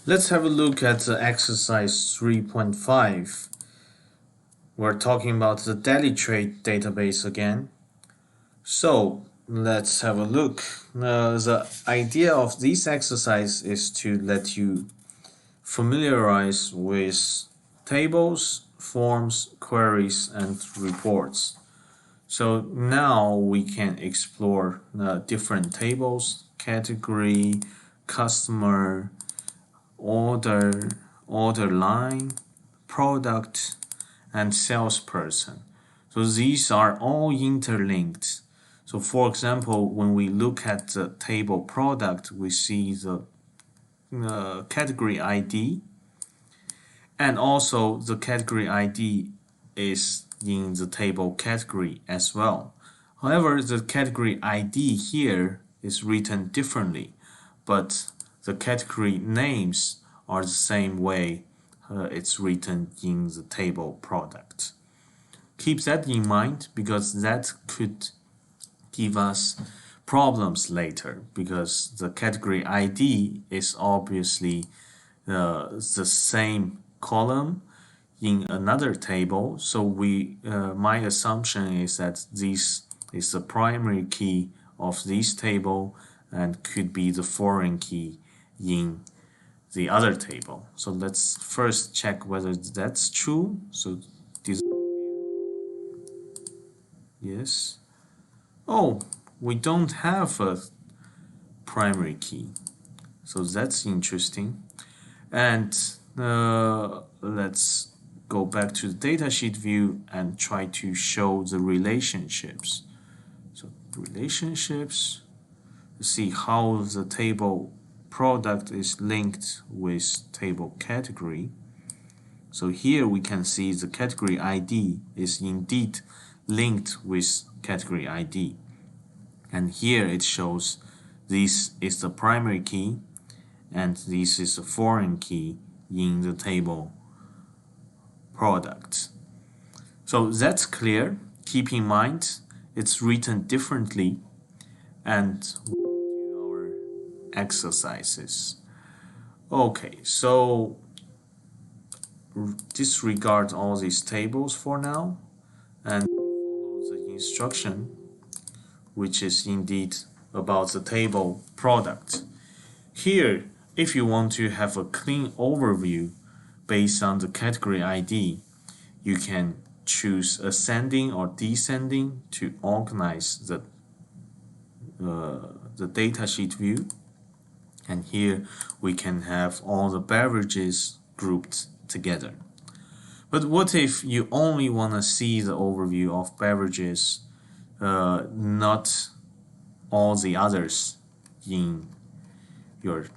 Let's have a look at the exercise 3.5. We're talking about the daily trade database again. So let's have a look. The idea of this exercise is to let you familiarize with tables, forms, queries, and reports. So now we can explore different tables, category, customer, order, order line, product, and salesperson. So these are all interlinked. So for example, when we look at the table product, we see the category ID, and also the category ID is in the table category as well. However, the category ID here is written differently, but the category names are the same way it's written in the table product. Keep that in mind because that could give us problems later, because the category ID is obviously the same column in another table. So my assumption is that this is the primary key of this table and could be the foreign key in the other table. So let's first check whether that's true. So this, yes. Oh, we don't have a primary key. So that's interesting. And let's go back to the datasheet view and try to show the relationships. So relationships, see how the table product is linked with table category. So here we can see the category ID is indeed linked with category ID. And here it shows this is the primary key and this is a foreign key in the table product. So that's clear. Keep in mind it's written differently, and we'll do our exercises. Okay, so disregard all these tables for now and follow the instruction, which is indeed about the table product. Here, if you want to have a clean overview based on the category ID, you can choose ascending or descending to organize the datasheet view. And here we can have all the beverages grouped together. But what if you only want to see the overview of beverages, not all the others in your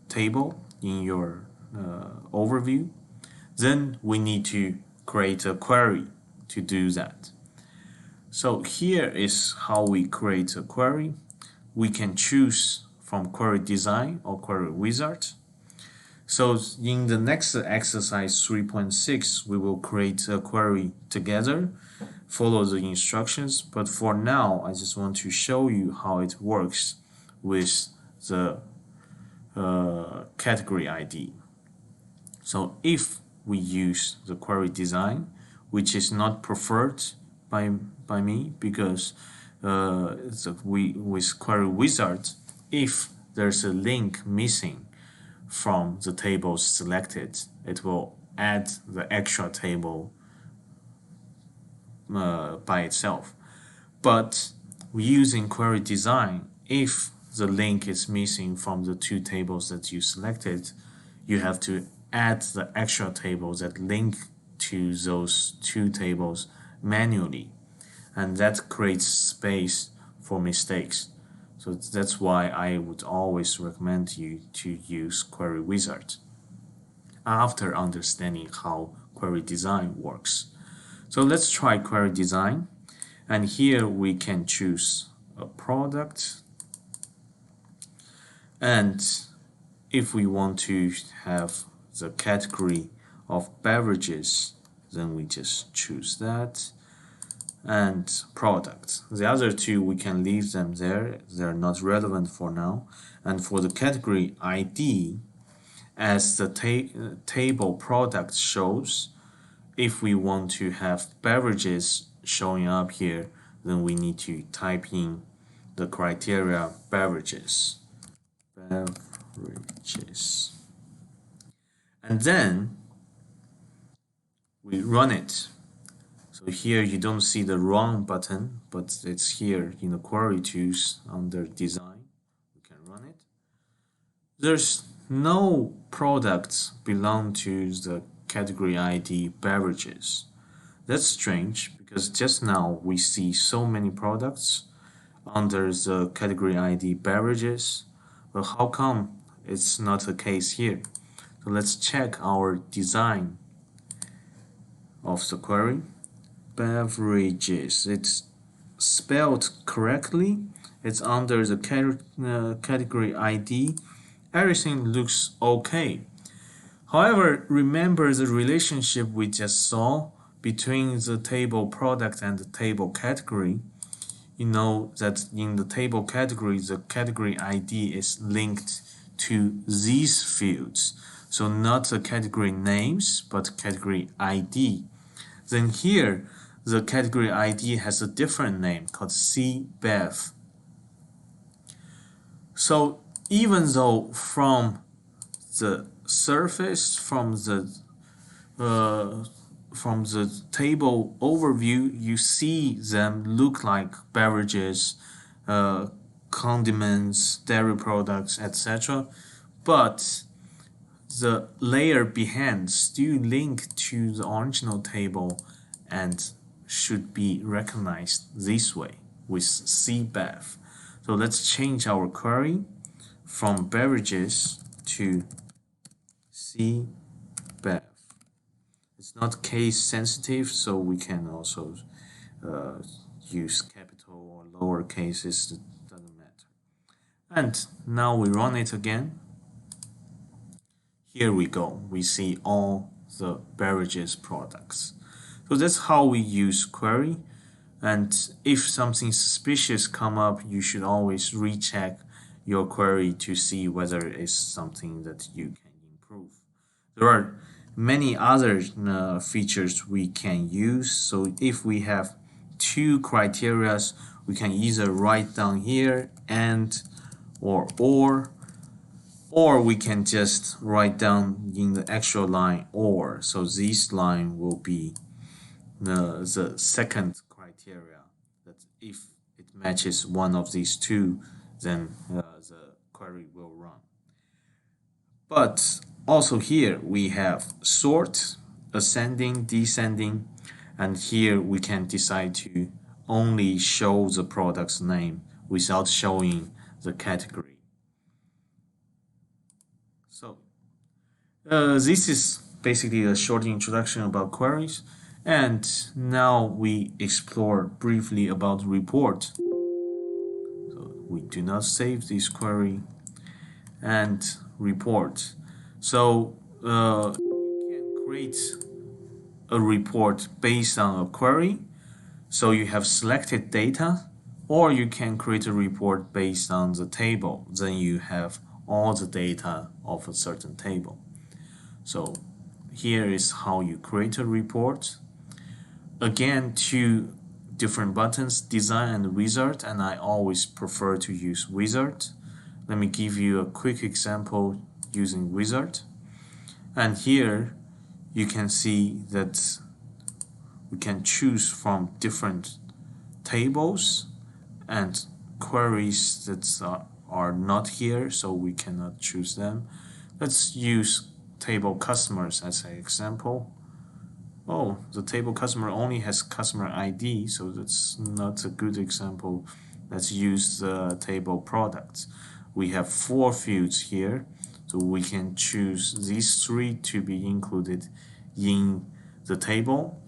table, in your overview? Then we need to create a query to do that. So here is how we create a query. We can choose from query design or query wizard. So in the next exercise 3.6, we will create a query together, follow the instructions. But for now, I just want to show you how it works with the category ID. So if we use the query design, which is not preferred by me, because with query wizard, if there's a link missing from the tables selected, it will add the extra table by itself. But using query design, if the link is missing from the two tables that you selected, you have to add the extra tables that link to those two tables manually, and that creates space for mistakes. So that's why I would always recommend you to use query wizard after understanding how query design works. So let's try query design, and here we can choose a product, and if we want to have the category of beverages, then we just choose that, and product. The other two, we can leave them there. They're not relevant for now. And for the category ID, as the table product shows, if we want to have beverages showing up here, then we need to type in the criteria beverages. And then we run it. So here you don't see the run button, but it's here in the query tools under design. We can run it. There's no products belong to the category ID beverages. That's strange because just now we see so many products under the category ID beverages. But how come it's not the case here? So let's check our design of the query. Beverages, it's spelled correctly. It's under the category ID. Everything looks okay. However, remember the relationship we just saw between the table product and the table category. You know that in the table category, the category ID is linked to these fields. So not the category names, but category ID. Then here, the category ID has a different name called CBEV. So even though from the surface, from the table overview, you see them look like beverages, condiments, dairy products, etc. But the layer behind still link to the original table and should be recognized this way with CBEV. So let's change our query from beverages to CBEV. It's not case sensitive, so we can also use capital or lower cases, it doesn't matter. And now we run it again. Here we go, we see all the beverages products. So that's how we use query. And if something suspicious come up, you should always recheck your query to see whether it's something that you can improve. There are many other features we can use. So if we have two criteria, we can either write down here and or we can just write down in the actual line or. So this line will be the second criteria, that if it matches one of these two, then the query will run. But also here we have sort, ascending, descending, and here we can decide to only show the product's name without showing the category. So this is basically a short introduction about queries. And now we explore briefly about report. So we do not save this query and report. So you can create a report based on a query. So you have selected data, or you can create a report based on the table. Then you have all the data of a certain table. So here is how you create a report. Again, two different buttons, design and wizard, and I always prefer to use wizard. Let me give you a quick example using wizard. And here you can see that we can choose from different tables and queries that are not here, so we cannot choose them. Let's use table customers as an example. Oh, the table customer only has customer ID, so that's not a good example. Let's use the table products. We have 4 fields here, so we can choose these 3 to be included in the table,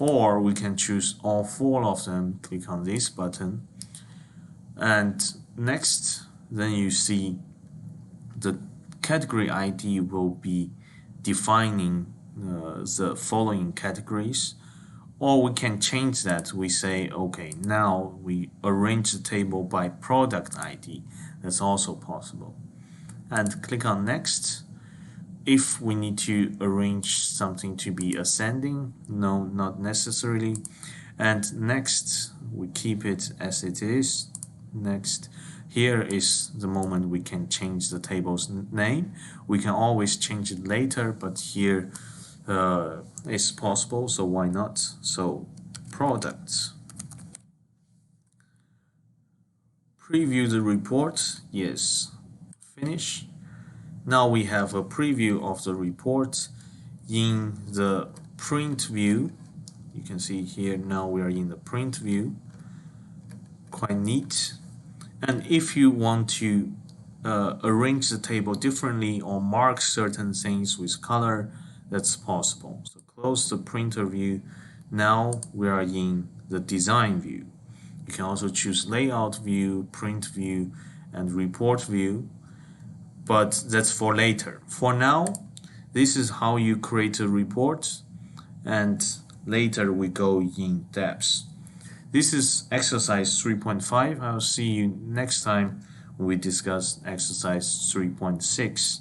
or we can choose all 4 of them. Click on this button, and next, then you see the category ID will be defining the following categories, Or we can change that. We say, okay, now we arrange the table by product ID. That's also possible. And click on next. If we need to arrange something to be ascending, no, not necessarily. And next, we keep it as it is. Next, here is the moment we can change the table's name. We can always change it later, but here it's possible, so why not? So products. Preview the report, yes. Finish. Now we have a preview of the report in the print view. You can see here now we are in the print view. Quite neat. And if you want to arrange the table differently or mark certain things with color, that's possible. So close the printer view. Now we are in the design view. You can also choose layout view, print view, and report view, but that's for later. For now, this is how you create a report, and later we go in depth. This is exercise 3.5. I'll see you next time when we discuss exercise 3.6.